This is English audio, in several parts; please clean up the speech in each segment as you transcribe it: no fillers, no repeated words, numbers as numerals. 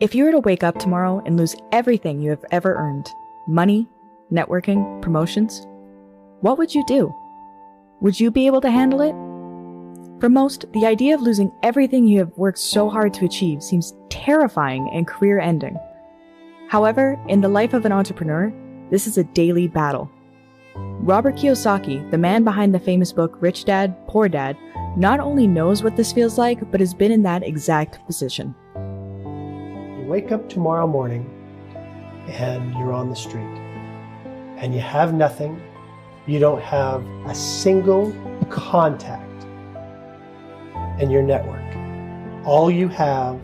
If you were to wake up tomorrow and lose everything you have ever earned, money, networking, promotions, what would you do? Would you be able to handle it? For most, the idea of losing everything you have worked so hard to achieve seems terrifying and career-ending. However, in the life of an entrepreneur, this is a daily battle. Robert Kiyosaki, the man behind the famous book Rich Dad, Poor Dad, not only knows what this feels like, but has been in that exact position. You wake up tomorrow morning and you're on the street and you have nothing. You don't have a single contact in your network. All you have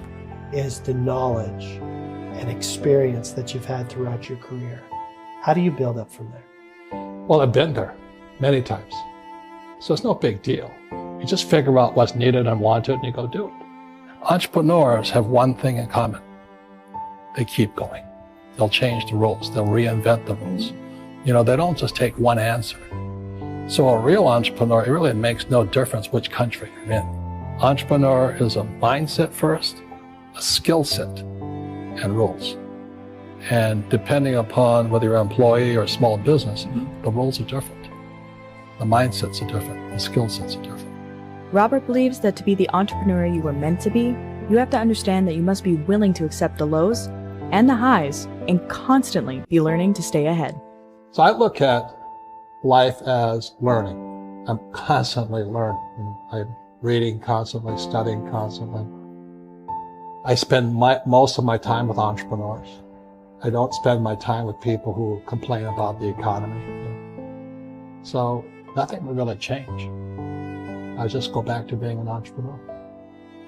is the knowledge and experience that you've had throughout your career. How do you build up from there? Well, I've been there many times. So it's no big deal. You just figure out what's needed and wanted and you go do it. Entrepreneurs have one thing in common. They keep going. They'll change the rules. They'll reinvent the rules. They don't just take one answer. So a real entrepreneur, it really makes no difference which country you're in. Entrepreneur is a mindset first, a skill set, and rules. And depending upon whether you're an employee or a small business, the rules are different. The mindsets are different. The skill sets are different. Robert believes that to be the entrepreneur you were meant to be, you have to understand that you must be willing to accept the lows and the highs and constantly be learning to stay ahead. So I look at life as learning. I'm constantly learning. I'm reading constantly, studying constantly. I spend most of my time with entrepreneurs. I don't spend my time with people who complain about the economy. So nothing will really change. I just go back to being an entrepreneur.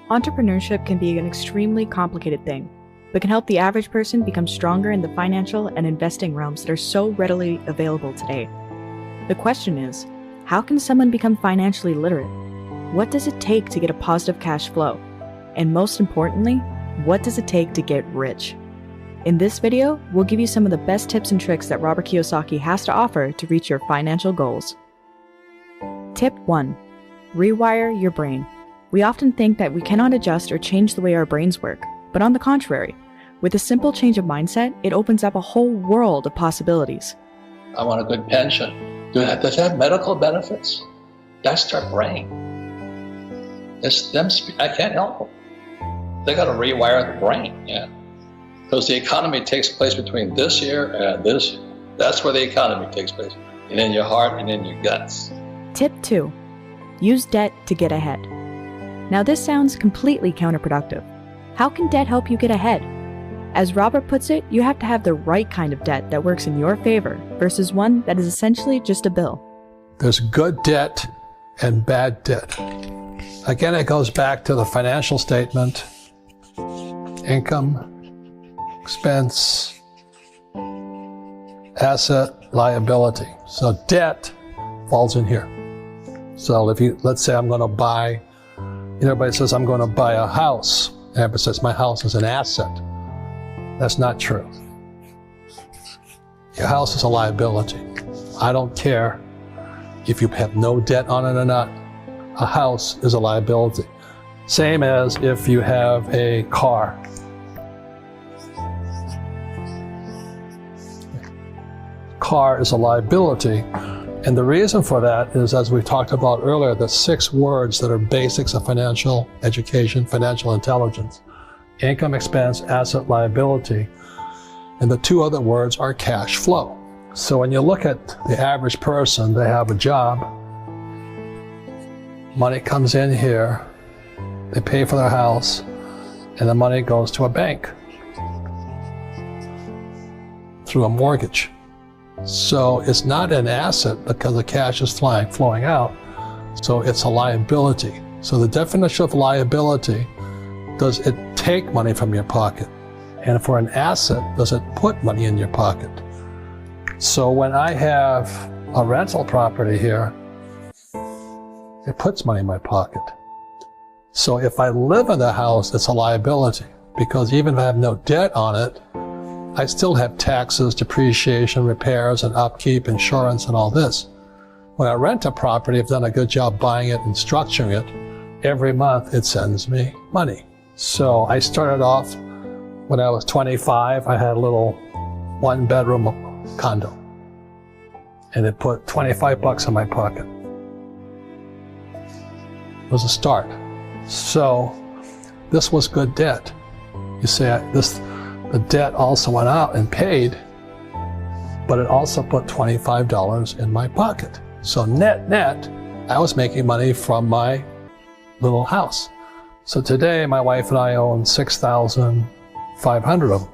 Entrepreneurship can be an extremely complicated thing, but can help the average person become stronger in the financial and investing realms that are so readily available today. The question is, how can someone become financially literate? What does it take to get a positive cash flow? And most importantly, what does it take to get rich? In this video, we'll give you some of the best tips and tricks that Robert Kiyosaki has to offer to reach your financial goals. Tip 1. Rewire your brain. We often think that we cannot adjust or change the way our brains work, but on the contrary, with a simple change of mindset, it opens up a whole world of possibilities. I want a good pension. Does it have medical benefits? That's their brain. It's them. I can't help them. They got to rewire the brain, because the economy takes place between this year and this year. That's where the economy takes place, and in your heart and in your guts. Tip 2. Use debt to get ahead. Now this sounds completely counterproductive. How can debt help you get ahead? As Robert puts it, you have to have the right kind of debt that works in your favor versus one that is essentially just a bill. There's good debt and bad debt. Again, it goes back to the financial statement, income, expense, asset, liability. So debt falls in here. So let's say I'm going to buy, everybody says I'm going to buy a house. Everybody says my house is an asset. That's not true. Your house is a liability. I don't care if you have no debt on it or not. A house is a liability. Same as if you have a car. Car is a liability. And the reason for that is, as we talked about earlier, the 6 words that are basics of financial education, financial intelligence: income, expense, asset, liability. And the 2 other words are cash flow. So when you look at the average person, they have a job, money comes in here, they pay for their house, and the money goes to a bank through a mortgage. So it's not an asset because the cash is flowing out, so it's a liability. So the definition of liability, does it take money from your pocket? And for an asset, does it put money in your pocket? So when I have a rental property here, it puts money in my pocket. So if I live in the house, it's a liability, because even if I have no debt on it, I still have taxes, depreciation, repairs, and upkeep, insurance, and all this. When I rent a property, I've done a good job buying it and structuring it. Every month, it sends me money. So I started off when I was 25, I had a little 1-bedroom condo. And it put 25 bucks in my pocket. It was a start. So this was good debt. You see, the debt also went out and paid, but it also put $25 in my pocket. So net, I was making money from my little house. So today, my wife and I own 6,500 of them.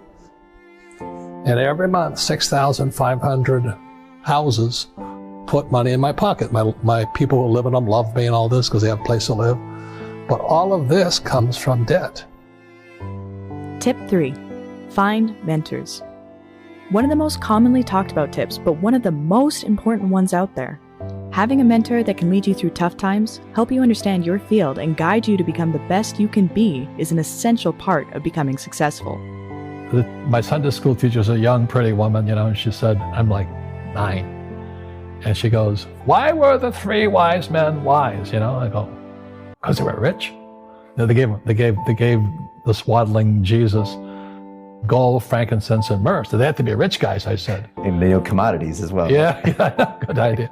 And every month, 6,500 houses put money in my pocket. My people who live in them love me and all this because they have a place to live. But all of this comes from debt. Tip 3. Find mentors. One of the most commonly talked about tips, but one of the most important ones out there. Having a mentor that can lead you through tough times, help you understand your field, and guide you to become the best you can be is an essential part of becoming successful. My Sunday school teacher's a young, pretty woman, and she said, I'm like 9. And she goes, why were the 3 wise men wise? I go, because they were rich. They gave the swaddling Jesus gold, frankincense, and myrrh. So they had to be rich guys, I said. And they know commodities as well. Yeah, good idea.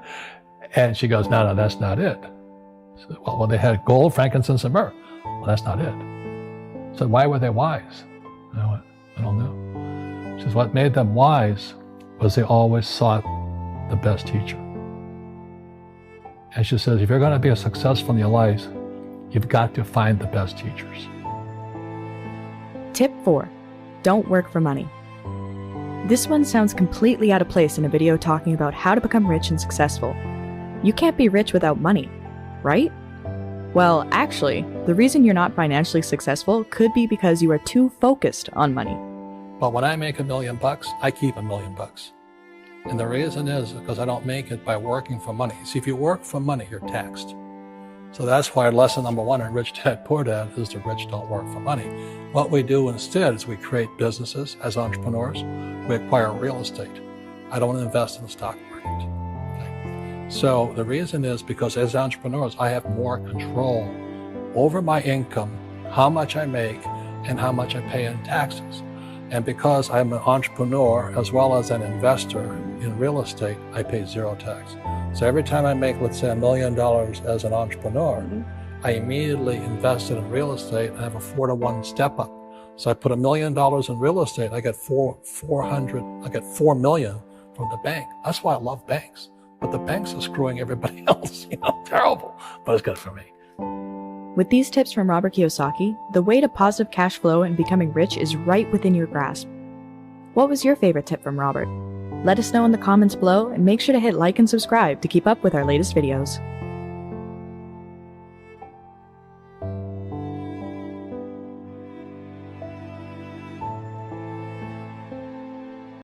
And she goes, no, that's not it. I said, well, they had gold, frankincense, and myrrh. Well, that's not it. I said, why were they wise? And I went, I don't know. She says, what made them wise was they always sought the best teacher. And she says, if you're going to be successful in your life, you've got to find the best teachers. Tip 4. Don't work for money. This one sounds completely out of place in a video talking about how to become rich and successful. You can't be rich without money, right? Well, actually, the reason you're not financially successful could be because you are too focused on money. But when I make $1 million, I keep $1 million. And the reason is because I don't make it by working for money. See, if you work for money, you're taxed. So that's why lesson number 1 in Rich Dad, Poor Dad is the rich don't work for money. What we do instead is we create businesses as entrepreneurs. We acquire real estate. I don't invest in the stock market. Okay? So the reason is because as entrepreneurs, I have more control over my income, how much I make, and how much I pay in taxes. And because I'm an entrepreneur as well as an investor in real estate, I pay 0 tax. So every time I make, let's say, $1 million as an entrepreneur, I immediately invested in real estate and have a 4-to-1 step up. So I put $1 million in real estate, I get $4 million from the bank. That's why I love banks. But the banks are screwing everybody else, terrible. But it's good for me. With these tips from Robert Kiyosaki, the way to positive cash flow and becoming rich is right within your grasp. What was your favorite tip from Robert? Let us know in the comments below and make sure to hit like and subscribe to keep up with our latest videos.